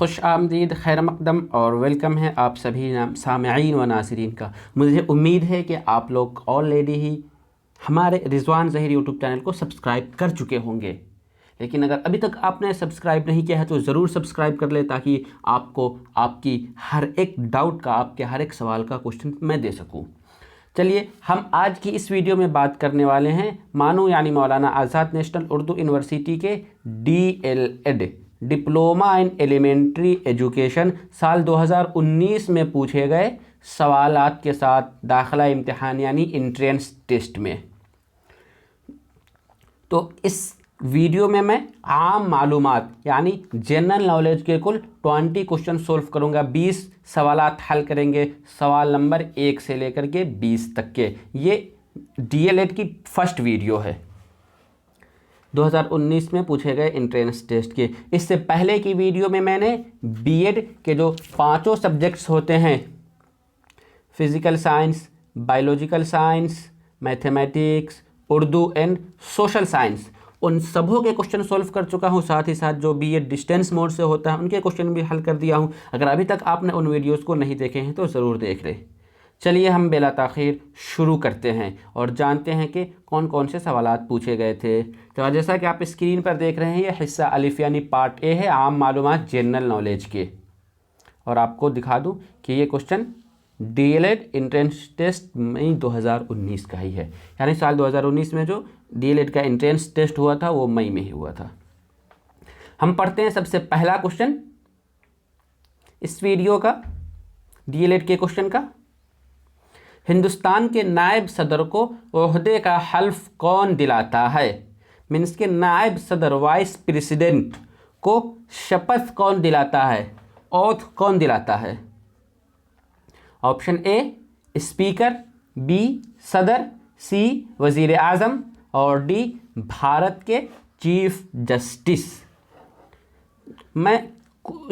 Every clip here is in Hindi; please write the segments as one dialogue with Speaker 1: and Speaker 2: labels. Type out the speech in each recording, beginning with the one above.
Speaker 1: खुश आमदीद, खैर मकदम और वेलकम है आप सभी सामईन व नाज़रीन का। मुझे उम्मीद है कि आप लोग ऑलरेडी ही हमारे रिजवान ज़हीर यूट्यूब चैनल को सब्सक्राइब कर चुके होंगे, लेकिन अगर अभी तक आपने सब्सक्राइब नहीं किया है तो ज़रूर सब्सक्राइब कर ले, ताकि आपको आपकी हर एक डाउट का, आपके हर एक सवाल का क्वेश्चन मैं दे सकूँ। चलिए, हम आज की इस वीडियो में बात करने वाले हैं मानू यानी मौलाना आज़ाद नेशनल उर्दू यूनिवर्सिटी के DLED diploma in elementary education साल 2019 में पूछे गए सवालात के साथ दाखिला इम्तिहान यानी एंट्रेंस टेस्ट में। तो इस वीडियो में मैं आम मालूमात यानी जनरल नॉलेज के कुल 20 क्वेश्चन सोल्व करूंगा। 20 सवालात हल करेंगे, सवाल नंबर 1 से लेकर के 20 तक के। ये DLED की फर्स्ट वीडियो है, 2019 में पूछे गए एंट्रेंस टेस्ट के। इससे पहले की वीडियो में मैंने BEd के जो 5 सब्जेक्ट्स होते हैं, physical science, biological science, mathematics, Urdu and social science, उन सबों के क्वेश्चन सोल्व कर चुका हूं। साथ ही साथ जो BEd डिस्टेंस मोड से होता है उनके क्वेश्चन भी हल कर दिया हूं। अगर अभी तक आपने उन वीडियोस को नहीं देखे हैं तो ज़रूर देख लें। चलिए, हम बेला ताख़ीर शुरू करते हैं और जानते हैं कि कौन कौन से सवालात पूछे गए थे। तो जैसा कि आप स्क्रीन पर देख रहे हैं, ये हिस्सा अलिफ यानी पार्ट A है, आम मालूमात जनरल नॉलेज के। और आपको दिखा दूं कि ये क्वेश्चन DLED एंट्रेंस टेस्ट मई 2019 का ही है, यानी साल 2019 में जो DLED का एंट्रेंस टेस्ट हुआ था वो मई में ही हुआ था। हम पढ़ते हैं सबसे पहला क्वेश्चन इस वीडियो का, DLED के क्वेश्चन का। हिंदुस्तान के नायब सदर को ओहदे का हल्फ कौन दिलाता है? मीन्स के नायब सदर, वाइस प्रेसिडेंट को शपथ कौन दिलाता है, ओथ कौन दिलाता है? ऑप्शन A स्पीकर, B सदर, C वज़ीर आज़म और D भारत के चीफ जस्टिस। मैं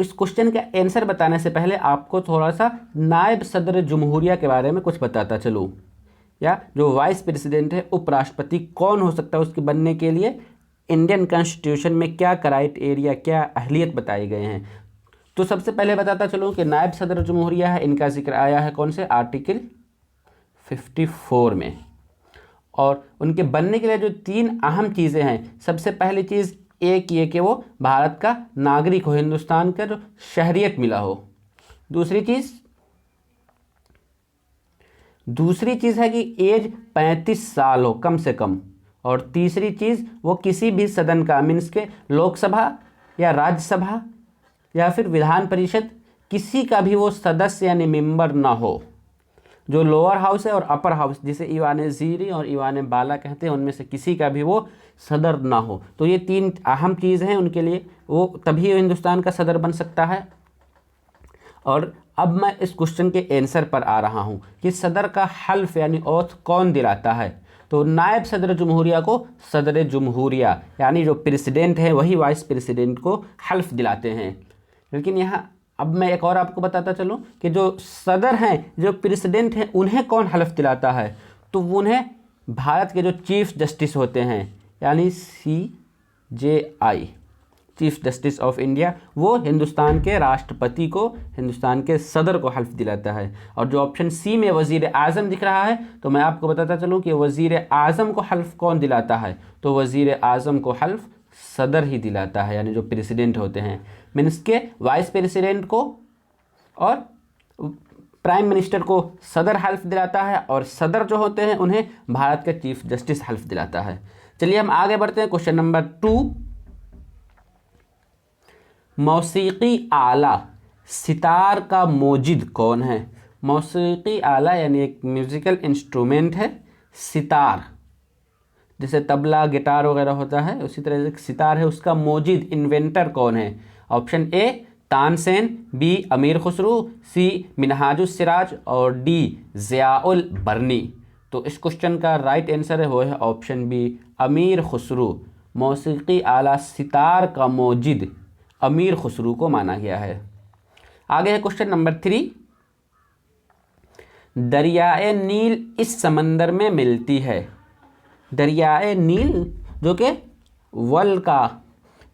Speaker 1: इस क्वेश्चन का आंसर बताने से पहले आपको थोड़ा सा नायब सदर जमहूरिया के बारे में कुछ बताता चलूँ, या जो वाइस प्रेसिडेंट है, उपराष्ट्रपति कौन हो सकता है उसके बनने के लिए इंडियन कॉन्स्टिट्यूशन में क्या क्राइटेरिया, क्या अहलियत बताए गए हैं। तो सबसे पहले बताता चलूँ कि नायब सदर जमहूरिया है, इनका जिक्र आया है कौन से आर्टिकल 54 में। और उनके बनने के लिए जो 3 अहम चीज़ें हैं, सबसे पहली चीज़ एक ये कि वो भारत का नागरिक हो, हिंदुस्तान का जो शहरियत मिला हो। दूसरी चीज़ है कि एज 35 साल हो कम से कम। और तीसरी चीज़, वो किसी भी सदन का, मीन्स के लोकसभा या राज्यसभा या फिर विधान परिषद, किसी का भी वो सदस्य यानी मेंबर ना हो। जो लोअर हाउस है और अपर हाउस, जिसे ईवान ज़ीरी और ईवान बाला कहते हैं, उनमें से किसी का भी वो सदर ना हो। तो ये 3 अहम चीज़ हैं उनके लिए, वो तभी हिंदुस्तान का सदर बन सकता है। और अब मैं इस क्वेश्चन के आंसर पर आ रहा हूँ कि सदर का हल्फ यानी ओथ कौन दिलाता है। तो नायब सदर जमहूरिया को सदर जमहूरिया यानी जो प्रेसिडेंट है वही वाइस प्रेसिडेंट को हल्फ दिलाते हैं। लेकिन यहाँ अब मैं एक और आपको बताता चलूँ कि जो सदर हैं, जो प्रेसिडेंट हैं, उन्हें कौन हल्फ दिलाता है। तो उन्हें भारत के जो चीफ जस्टिस होते हैं यानी CJI, chief justice of India, वो हिंदुस्तान के राष्ट्रपति को, हिंदुस्तान के सदर को हल्फ दिलाता है। और जो ऑप्शन C में वज़ीर आज़म दिख रहा है, तो मैं आपको बताता चलूँ कि वज़ीर आज़म को हल्फ कौन दिलाता है। तो वज़ीर आज़म को हल्फ सदर ही दिलाता है, यानी जो प्रेसिडेंट होते हैं। मीन्स के वाइस प्रेसिडेंट को और प्राइम मिनिस्टर को सदर हल्फ दिलाता है, और सदर जो होते हैं उन्हें भारत का चीफ जस्टिस हल्फ दिलाता है। चलिए हम आगे बढ़ते हैं। क्वेश्चन नंबर 2, मौसीकी आला सितार का मोजिद कौन है? मौसीकी आला यानी एक म्यूज़िकल इंस्ट्रूमेंट है। सितार जैसे तबला, गिटार वगैरह होता है, उसी तरह से सितार है, उसका मोजिद, इन्वेंटर कौन है? ऑप्शन A तानसेन, B अमीर खुसरू, C मिनहाजुस सिराज और D ज़ियाउल बरनी। तो इस क्वेश्चन का राइट आंसर है वो है ऑप्शन B अमीर खुसरू। मौसीकी आला सितार का मोजिद अमीर खुसरू को माना गया है। आगे है क्वेश्चन नंबर 3, दरियाए नील इस समंदर में मिलती है। दरियाए नील जो कि वर्ल्ड का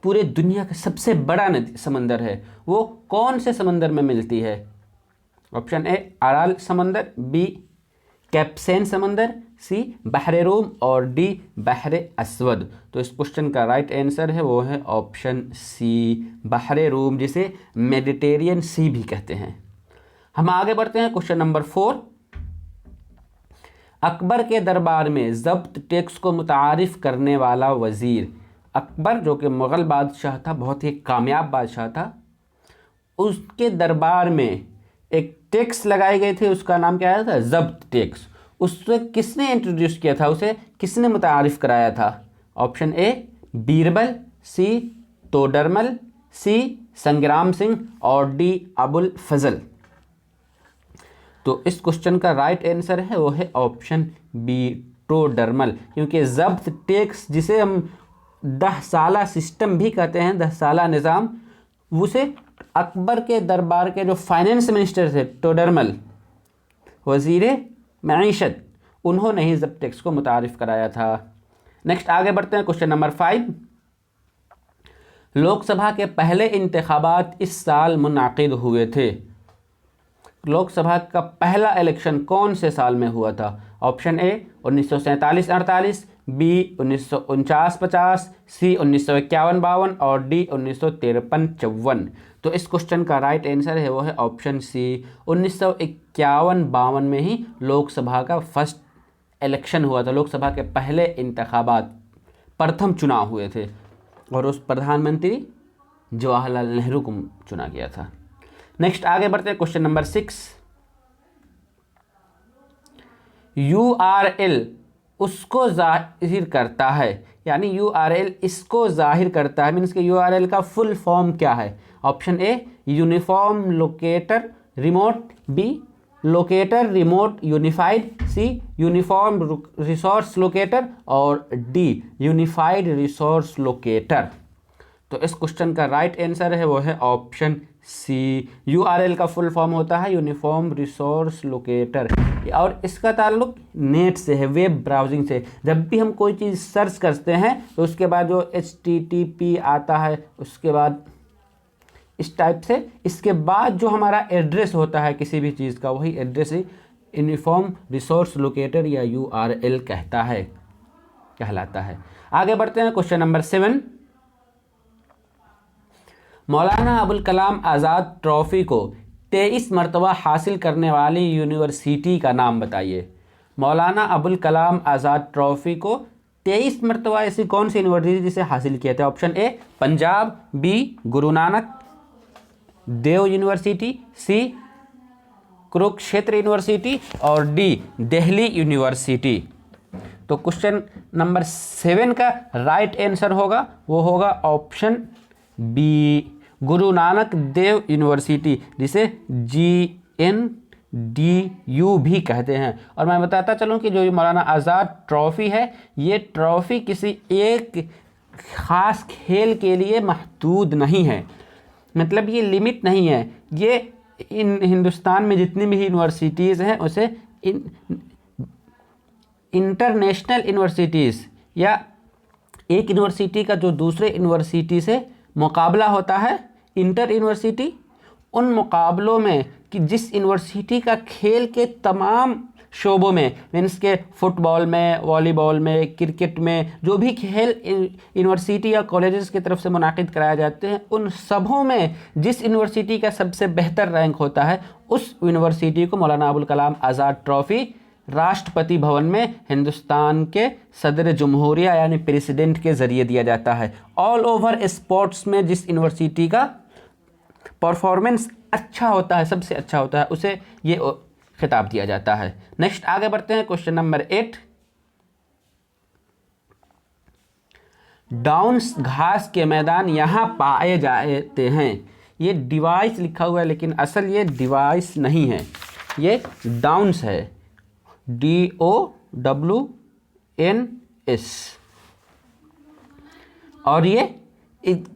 Speaker 1: पूरे दुनिया का सबसे बड़ा नदी समंदर है वो कौन से समंदर में मिलती है? ऑप्शन ए अराल समंदर, बी कैप्सेन समंदर, सी बहरे रूम और डी बहरे अस्वद। तो इस क्वेश्चन का राइट आंसर है वो है ऑप्शन सी बहरे रूम, जिसे मेडिटेरियन सी भी कहते हैं। हम आगे बढ़ते हैं क्वेश्चन नंबर 4। अकबर के दरबार में जब्त टैक्स को मुतारिफ करने वाला वजीर। अकबर जो कि मुग़ल बादशाह था, बहुत ही कामयाब बादशाह था, उसके दरबार में एक टैक्स लगाई गई थी, उसका नाम क्या था? जब्त टैक्स। उससे किसने इंट्रोड्यूस किया था, उसे किसने मुतारिफ कराया था? ऑप्शन ए बीरबल, सी तोडरमल, सी संग्राम सिंह और डी अबुल फजल। तो इस क्वेश्चन का राइट आंसर है वो है ऑप्शन बी टोडरमल, क्योंकि जब्त टैक्स जिसे हम 10 साला सिस्टम भी कहते हैं, 10 साला निज़ाम, उसे अकबर के दरबार के जो फाइनेंस मिनिस्टर थे टोडरमल, वज़ीर मईशत, उन्होंने ही जब्त टैक्स को मुतारिफ कराया था। नेक्स्ट आगे बढ़ते हैं क्वेश्चन नंबर 5। लोकसभा के पहले इंतखाबात इस साल मुनाकिद हुए थे। लोकसभा का पहला इलेक्शन कौन से साल में हुआ था? ऑप्शन ए 1947-48, बी 1949-50, सी 1951-52 और डी 1953-54। तो इस क्वेश्चन का राइट आंसर है वो है ऑप्शन सी 1951-52 में ही लोकसभा का फर्स्ट इलेक्शन हुआ था। लोकसभा के पहले इंतखाबात, प्रथम चुनाव हुए थे और उस प्रधानमंत्री जवाहरलाल नेहरू को चुना गया था। नेक्स्ट आगे बढ़ते हैं क्वेश्चन नंबर 6। URL उसको जाहिर करता है, यानी URL इसको जाहिर करता है, मीन्स कि URL का फुल फॉर्म क्या है? Option A uniform locator remote, B locator remote unified, C uniform resource locator और डी यूनिफाइड रिसोर्स लोकेटर। तो इस क्वेश्चन का राइट आंसर है वो है ऑप्शन सी। URL का फुल फॉर्म होता है यूनिफॉर्म रिसोर्स लोकेटर, और इसका ताल्लुक नेट से है, वेब ब्राउजिंग से। जब भी हम कोई चीज़ सर्च करते हैं तो उसके बाद जो HTTP आता है, उसके बाद इस टाइप से, इसके बाद जो हमारा एड्रेस होता है किसी भी चीज़ का, वही एड्रेस ही यूनिफॉर्म रिसोर्स लोकेटर या URL कहलाता है। आगे बढ़ते हैं question number 7। Maulana Abul Kalam Azad trophy को 23 मरतबा हासिल करने वाली यूनिवर्सिटी का नाम बताइए। मौलाना अबुल कलाम आज़ाद ट्रॉफ़ी को 23 मरतबा ऐसी कौन सी यूनिवर्सिटी से हासिल किया था? ऑप्शन ए पंजाब, बी गुरु नानक देव यूनिवर्सिटी, सी कुरुक्षेत्र यूनिवर्सिटी और डी दिल्ली यूनिवर्सिटी। तो क्वेश्चन नंबर 7 का राइट आंसर होगा वो होगा option B Guru Nanak Dev university, जिसे GNDU भी कहते हैं। और मैं बताता चलूँ कि जो मौलाना आज़ाद ट्रॉफ़ी है, ये ट्रॉफ़ी किसी एक ख़ास खेल के लिए महदूद नहीं है, मतलब ये लिमिट नहीं है। ये इन हिंदुस्तान में जितनी भी यूनिवर्सिटीज़ हैं उसे इंटरनेशनल यूनिवर्सिटीज़, या एक यूनिवर्सिटी का जो दूसरे यूनिवर्सिटी से मुकाबला होता है, इंटर यूनिवर्सिटी, उन मुकाबलों में कि जिस यूनिवर्सिटी का खेल के तमाम शोबों में, मीन्स के फुटबॉल में, वॉलीबॉल में, क्रिकेट में, जो भी खेल यूनिवर्सिटी या कॉलेजेस की तरफ से मुनाकिद कराए जाते हैं, उन सबों में जिस यूनिवर्सिटी का सबसे बेहतर रैंक होता है, उस यूनिवर्सिटी को मौलाना अबुल कलाम आज़ाद ट्रॉफ़ी राष्ट्रपति भवन में हिंदुस्तान के सदर जमहूरिया यानी प्रेसिडेंट के ज़रिए दिया जाता है। ऑल ओवर स्पोर्ट्स में जिस यूनिवर्सिटी का परफॉर्मेंस अच्छा होता है, सबसे अच्छा होता है, उसे ये खिताब दिया जाता है। नेक्स्ट आगे बढ़ते हैं क्वेश्चन नंबर 8। डाउन्स घास के मैदान यहाँ पाए जाते हैं। ये डिवाइस लिखा हुआ है, लेकिन असल ये डिवाइस नहीं है, ये डाउन्स है, DOWNS। और ये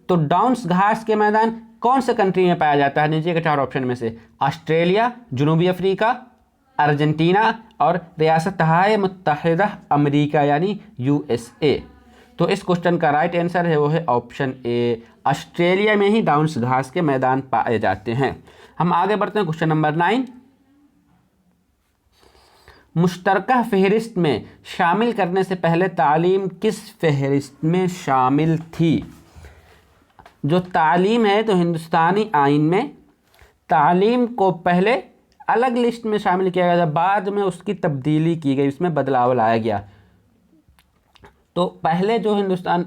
Speaker 1: तो डाउन्स घास के मैदान कौन से कंट्री में पाया जाता है? नीचे के 4 ऑप्शन में से ऑस्ट्रेलिया, जनूबी अफ्रीका, अर्जेंटीना और रियासत मुत्तहिदा अमेरिका यानी USA। तो इस क्वेश्चन का राइट आंसर है वो है ऑप्शन ए, ऑस्ट्रेलिया में ही डाउन्स घास के मैदान पाए जाते हैं। हम आगे बढ़ते हैं क्वेश्चन नंबर 9। मुश्तरका फहरिस्त में शामिल करने से पहले तालीम किस फहरिस्त में शामिल थी? जो तालीम है तो हिंदुस्तानी आइन में तालीम को पहले अलग लिस्ट में शामिल किया गया था, बाद में उसकी तब्दीली की गई, उसमें बदलाव लाया गया। तो पहले जो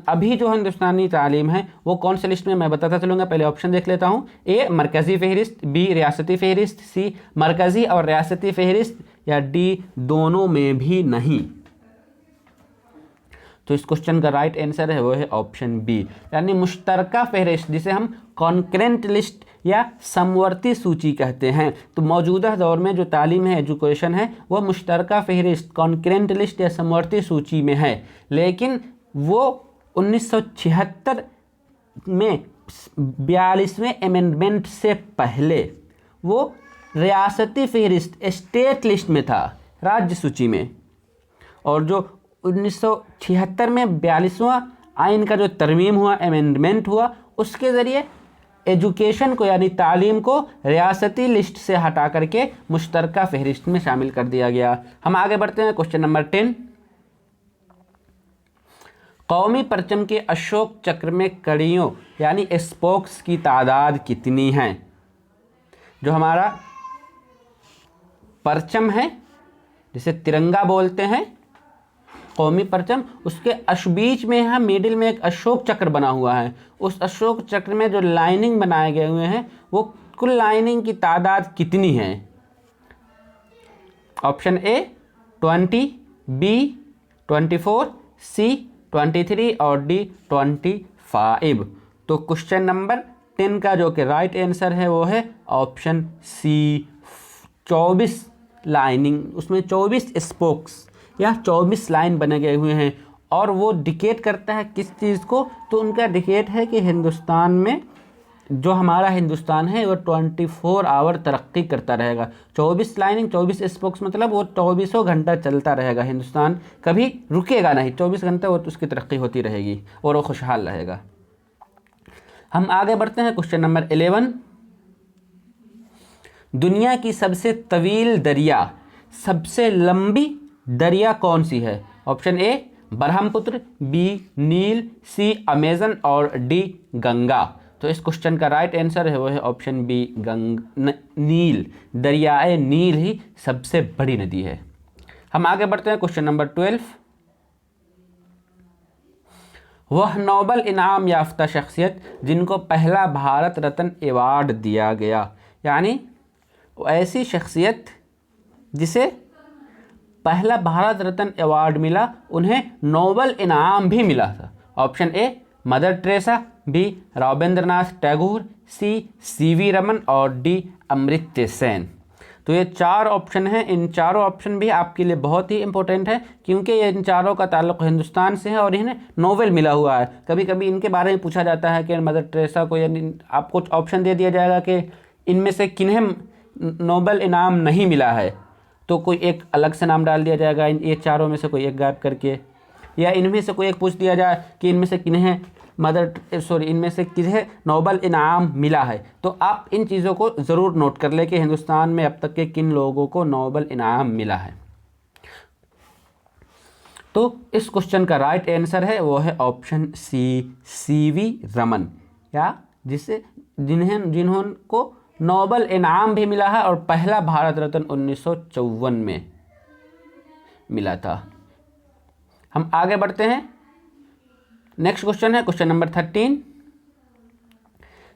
Speaker 1: अभी जो हिंदुस्तानी तालीम है वो कौन से लिस्ट में, मैं बताता चलूँगा। पहले ऑप्शन देख लेता हूँ। ए मरकज़ी फ़हरिस्त, बी रियासती फ़हरिस्त, सी मरकज़ी और रियासती फ़हरिस्त, या डी दोनों में भी नहीं। तो इस क्वेश्चन का राइट आंसर है वो है ऑप्शन बी, यानी मुश्तरका फ़हरिस्त, जिसे हम कॉन्करेंट लिस्ट या समवर्ती सूची कहते हैं। तो मौजूदा दौर में जो तालीम है, एजुकेशन है, वह मुश्तरका फ़हरिस्त, कॉन्करेंट लिस्ट या समवर्ती सूची में है। लेकिन वो 1976 में 42वें अमेंडमेंट से पहले वो रियासती फ़हरिस्त, स्टेट लिस्ट में था, राज्य सूची में। और जो 1976 में 42वां आइन का जो तरमीम हुआ, अमेंडमेंट हुआ, उसके ज़रिए एजुकेशन को यानी तालीम को रियासती लिस्ट से हटा करके मुश्तरका फ़हरिस्त में शामिल कर दिया गया। हम आगे बढ़ते हैं क्वेश्चन नंबर 10। कौमी परचम के अशोक चक्र में कड़ियों यानी स्पोक्स की तादाद कितनी है? जो हमारा परचम है, जिसे तिरंगा बोलते हैं, कौमी परचम, उसके बीच में यहाँ मिडिल में एक अशोक चक्र बना हुआ है। उस अशोक चक्र में जो लाइनिंग बनाए गए हुए हैं वो कुल लाइनिंग की तादाद कितनी है? ऑप्शन ए 20, बी 24, सी 23 और डी 25। तो क्वेश्चन नंबर 10 का जो कि राइट आंसर है वो है ऑप्शन सी, 24 लाइनिंग, उसमें 24 स्पोक्स या 24 लाइन बने गए हुए हैं। और वो डिकेट करता है किस चीज़ को? तो उनका डिकेट है कि हिंदुस्तान में, जो हमारा हिंदुस्तान है, वो 24 आवर तरक्की करता रहेगा। 24 लाइनिंग, 24 स्पोक्स, मतलब वो 24 घंटा चलता रहेगा। हिंदुस्तान कभी रुकेगा नहीं, 24 घंटे वो उसकी तरक्की होती रहेगी और वो खुशहाल रहेगा। हम आगे बढ़ते हैं क्वेश्चन नंबर 11। दुनिया की सबसे तवील दरिया, सबसे लंबी दरिया कौन सी है? Option A Brahmaputra, B Nile, C Amazon और डी गंगा। तो इस क्वेश्चन का राइट आंसर है वो है ऑप्शन बी नील। दरियाए नील ही सबसे बड़ी नदी है। हम आगे बढ़ते हैं क्वेश्चन नंबर 12। वह नोबेल इनाम याफ्ता शख्सियत जिनको पहला भारत रत्न अवार्ड दिया गया, यानी ऐसी शख्सियत जिसे पहला भारत रत्न अवार्ड मिला, उन्हें नोबेल इनाम भी मिला था। Option A Mother Teresa, B Rabindranath Tagore, C CV Raman और डी अमर्त्य सेन। तो ये 4 ऑप्शन हैं। इन चारों ऑप्शन भी आपके लिए बहुत ही इंपॉर्टेंट है, क्योंकि ये इन चारों का ताल्लुक़ हिंदुस्तान से है और इन्हें नोबेल मिला हुआ है। कभी कभी इनके बारे में पूछा जाता है कि मदर टेरेसा को, यानी आपको ऑप्शन दे दिया जाएगा कि इनमें से किन्हें नोबेल इनाम नहीं मिला है, तो कोई एक अलग से नाम डाल दिया जाएगा, ये चारों में से कोई एक गायब करके, या इनमें से कोई एक पूछ दिया जाए कि इनमें से किन्हें इनमें से किन्हें नोबेल इनाम मिला है। तो आप इन चीज़ों को ज़रूर नोट कर लें कि हिंदुस्तान में अब तक के किन लोगों को नोबेल इनाम मिला है। तो इस क्वेश्चन का राइट आंसर है वो है ऑप्शन सी, सीवी रमन, या जिन्होंने नोबेल इनाम भी मिला है और पहला भारत रत्न 1954 में मिला था। हम आगे बढ़ते हैं। नेक्स्ट क्वेश्चन है क्वेश्चन नंबर 13।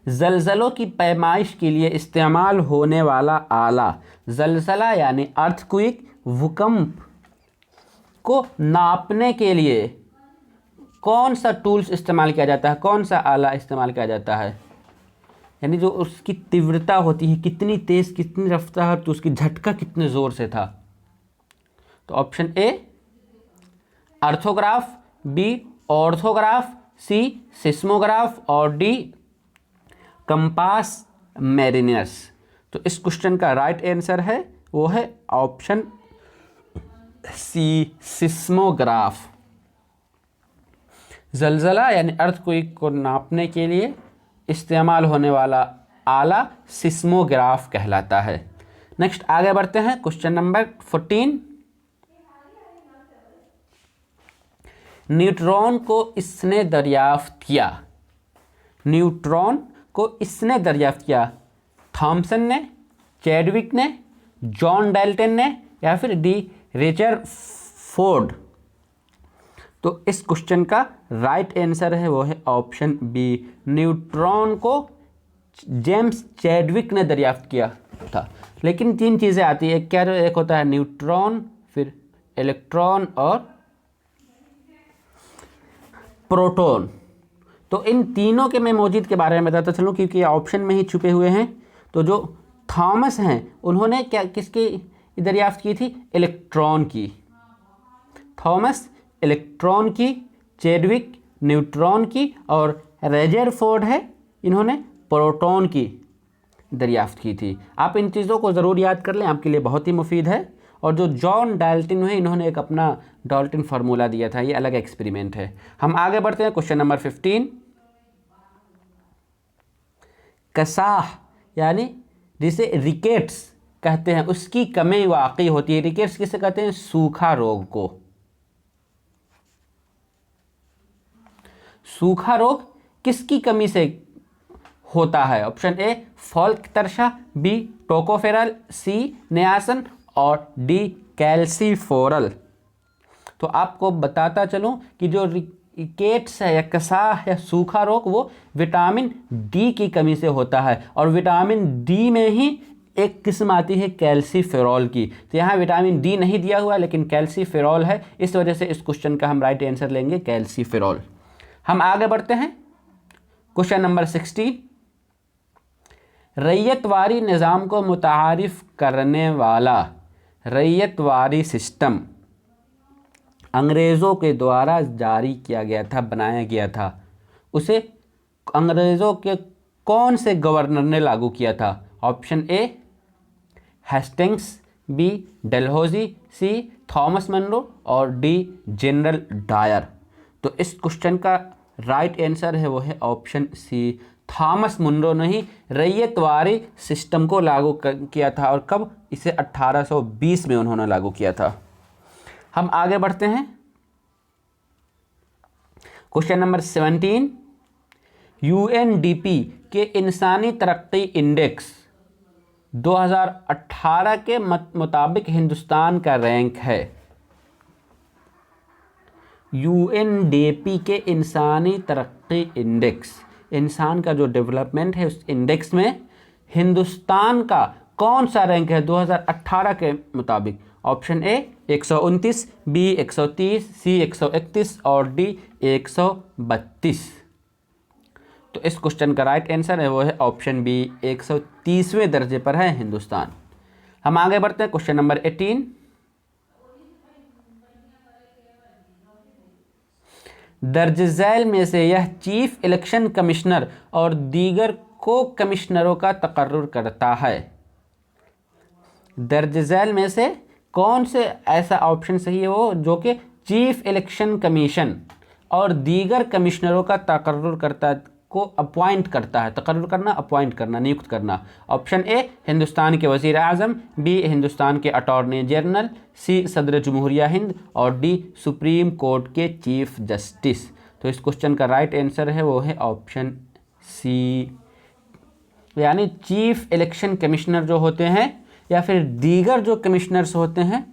Speaker 1: ज़लज़लों की पैमाइश के लिए इस्तेमाल होने वाला आला, ज़लज़ला यानी अर्थक्वेक, भूकंप को नापने के लिए कौन सा टूल्स इस्तेमाल किया जाता है, कौन सा आला इस्तेमाल किया जाता है? यानी जो उसकी तीव्रता होती है, कितनी तेज़, कितनी रफ्तार, तो उसकी झटका कितने ज़ोर से था। तो option A orthograph, B orthograph, C seismograph और डी कंपास मैरिनर्स। तो इस क्वेश्चन का राइट आंसर है वो है ऑप्शन सी, सिस्मोग्राफ। जलजला यानी अर्थक्वेक को नापने के लिए इस्तेमाल होने वाला आला सिस्मोग्राफ कहलाता है। नेक्स्ट आगे बढ़ते हैं, क्वेश्चन नंबर 14। न्यूट्रॉन को इसने दरियाफ्त किया। न्यूट्रॉन को इसने दरियाफ्त किया, थॉमसन ने, चैडविक ने, जॉन डाल्टन ने या फिर डी रदरफोर्ड। तो इस क्वेश्चन का राइट आंसर है वो है ऑप्शन बी, न्यूट्रॉन को जेम्स चैडविक ने दरियाफ्त किया था। लेकिन 3 चीज़ें आती है, क्या एक होता है न्यूट्रॉन, फिर इलेक्ट्रॉन और प्रोटॉन। तो इन तीनों के मैं मौजूद के बारे में बताता चलूँ क्योंकि ऑप्शन में ही छुपे हुए हैं। तो जो थॉमस हैं उन्होंने क्या किसकी दरियाफ्त की थी, इलेक्ट्रॉन की। थॉमस इलेक्ट्रॉन की, चैडविक न्यूट्रॉन की और रदरफोर्ड है इन्होंने प्रोटॉन की दरियाफ्त की थी। आप इन चीज़ों को ज़रूर याद कर लें, आपके लिए बहुत ही मुफीद है। और जो जॉन डाल्टन है इन्होंने एक अपना डाल्टन फार्मूला दिया था, ये अलग एक्सपेरिमेंट है। हम आगे बढ़ते हैं, क्वेश्चन नंबर 15। कसाह यानी जिसे रिकेट्स कहते हैं उसकी कमी वाकई होती है। रिकेट्स किसे कहते हैं, सूखा रोग को। सूखा रोग किसकी कमी से होता है, ऑप्शन ए फॉल्कतर्शा, बी टोकोफेरल, सी नियासन और डी कैल्सीफोरल। तो आपको बताता चलूं कि जो रिकेट्स है या कसाह या सूखा रोग वो विटामिन डी की कमी से होता है और विटामिन डी में ही एक किस्म आती है कैल्सीफेरॉल की। तो यहाँ विटामिन डी नहीं दिया हुआ लेकिन कैल्सीफेरॉल है, इस वजह से इस क्वेश्चन का हम राइट आंसर लेंगे कैल्सीफेरॉल। हम आगे बढ़ते हैं, क्वेश्चन नंबर 16। रैयतवारी निज़ाम को मुतारिफ करने वाला रैयतवारी सिस्टम अंग्रेज़ों के द्वारा जारी किया गया था, बनाया गया था। उसे अंग्रेज़ों के कौन से गवर्नर ने लागू किया था, option A Hastings, B Dalhousie, C Thomas Munro और डी जनरल डायर। तो इस क्वेश्चन का राइट आंसर है वो है ऑप्शन सी, थॉमस मुनरो ने ही रैयतवारी सिस्टम को लागू किया था। और कब, इसे 1820 में उन्होंने लागू किया था। हम आगे बढ़ते हैं, क्वेश्चन नंबर 17। यूएनडीपी के इंसानी तरक्की इंडेक्स 2018 के मुताबिक हिंदुस्तान का रैंक है। यूएनडीपी के इंसानी तरक्की इंडेक्स, इंसान का जो डेवलपमेंट है उस इंडेक्स में हिंदुस्तान का कौन सा रैंक है 2018 के मुताबिक, ऑप्शन ए 129, बी 130, सी 131 और डी 132। तो इस क्वेश्चन का राइट आंसर है वो है ऑप्शन बी, 130वें दर्जे पर है हिंदुस्तान। हम आगे बढ़ते हैं, क्वेश्चन नंबर 18। दर्ज झैल में से यह चीफ इलेक्शन कमिश्नर और दीगर को कमिश्नरों का तकर्रुर करता है। दर्ज झैल में से कौन से ऐसा ऑप्शन सही है वो जो कि चीफ इलेक्शन कमीशन और दीगर कमिश्नरों का तकर्रुर करता को अपॉइंट करता है। तकर्रुर करना, अपॉइंट करना, नियुक्त करना। ऑप्शन ए हिंदुस्तान के वज़ीर आज़म, बी हिंदुस्तान के अटॉर्नी जनरल, सी सदर जमहूरिया हिंद और डी सुप्रीम कोर्ट के चीफ जस्टिस। तो इस क्वेश्चन का राइट आंसर है वो है ऑप्शन सी, यानी चीफ इलेक्शन कमिश्नर जो होते हैं या फिर दीगर जो कमिश्नर्स होते हैं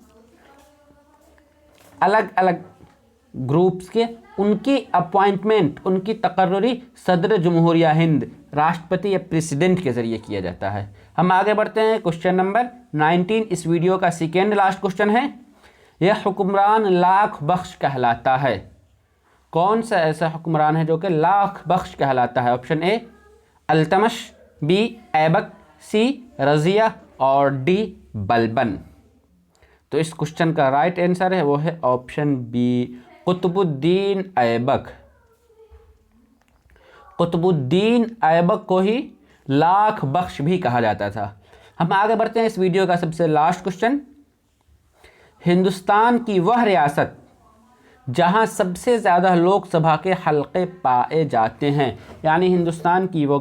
Speaker 1: अलग अलग ग्रुप्स के, उनकी अपॉइंटमेंट, उनकी तकर्रुरी सदर जमहूरिया हिंद, राष्ट्रपति या प्रेसिडेंट के ज़रिए किया जाता है। हम आगे बढ़ते हैं, क्वेश्चन नंबर 19 इस वीडियो का सेकेंड लास्ट क्वेश्चन है। यह हुक्मरान लाख बख्श कहलाता है। कौन सा ऐसा हुक्मरान है जो कि लाख बख्श कहलाता है, option A Altamash, B Aibak, C Razia और डी बलबन। तो इस क्वेश्चन का राइट आंसर है वो है ऑप्शन बी, कुतुबुद्दीन ऐबक। कुतुबुद्दीन ऐबक को ही लाख बख्श भी कहा जाता था। हम आगे बढ़ते हैं, इस वीडियो का सबसे लास्ट क्वेश्चन। हिंदुस्तान की वह रियासत जहां सबसे ज़्यादा लोकसभा के हलक़े पाए जाते हैं, यानी हिंदुस्तान की वो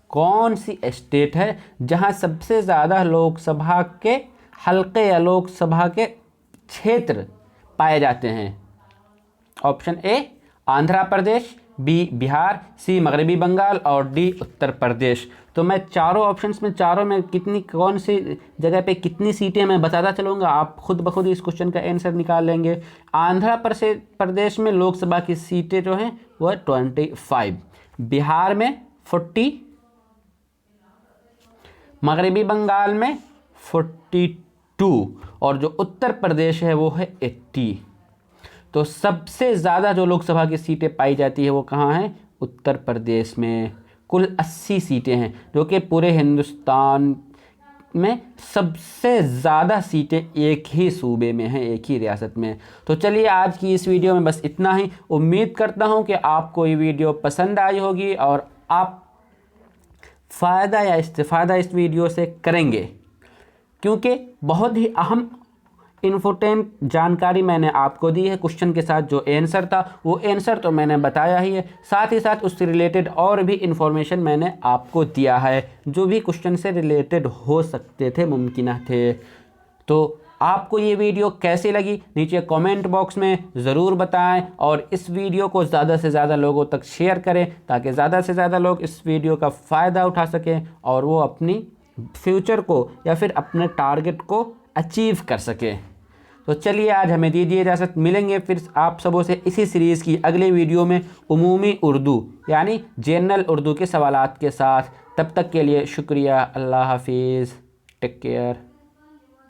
Speaker 1: कौन सी स्टेट है जहां सबसे ज़्यादा लोकसभा के हलक़े या लोकसभा के क्षेत्र पाए जाते हैं। Option A Andhra Pradesh, B Bihar, C मगरबी बंगाल और डी उत्तर प्रदेश। तो मैं चारों ऑप्शंस में, चारों में कितनी, कौन सी जगह पे कितनी सीटें मैं बताता चलूँगा, आप खुद ब खुद इस क्वेश्चन का आंसर निकाल लेंगे। आंध्र प्रदेश में लोकसभा की सीटें जो हैं वो 25, बिहार में 40, मगरबी बंगाल में 42 और जो उत्तर प्रदेश है वो है 80। तो सबसे ज़्यादा जो लोकसभा की सीटें पाई जाती है वो कहाँ है? उत्तर प्रदेश में। कुल 80 सीटें हैं, जो कि पूरे हिंदुस्तान में सबसे ज़्यादा सीटें एक ही सूबे में हैं, एक ही रियासत में। तो चलिए आज की इस वीडियो में बस इतना ही। उम्मीद करता हूँ कि आपको ये वीडियो पसंद आई होगी और आप फ़ायदा या इस्तिफ़ादा इस वीडियो से करेंगे, क्योंकि बहुत ही अहम इन्फोटेन जानकारी मैंने आपको दी है। क्वेश्चन के साथ जो आंसर था वो आंसर तो मैंने बताया ही है, साथ ही साथ उससे रिलेटेड और भी इन्फॉर्मेशन मैंने आपको दिया है जो भी क्वेश्चन से रिलेटेड हो सकते थे, मुमकिन थे। तो आपको ये वीडियो कैसी लगी नीचे कमेंट बॉक्स में ज़रूर बताएं और इस वीडियो को ज़्यादा से ज़्यादा लोगों तक शेयर करें ताकि ज़्यादा से ज़्यादा लोग इस वीडियो का फ़ायदा उठा सकें और वो अपनी फ्यूचर को या फिर अपने टारगेट को अचीव कर सकें। तो चलिए आज हमें दीजिए इजाज़त, मिलेंगे फिर आप सबों से इसी सीरीज़ की अगले वीडियो में उमूमी उर्दू यानी जनरल उर्दू के सवालात के साथ। तब तक के लिए शुक्रिया। अल्लाह हाफिज़, टेक केयर।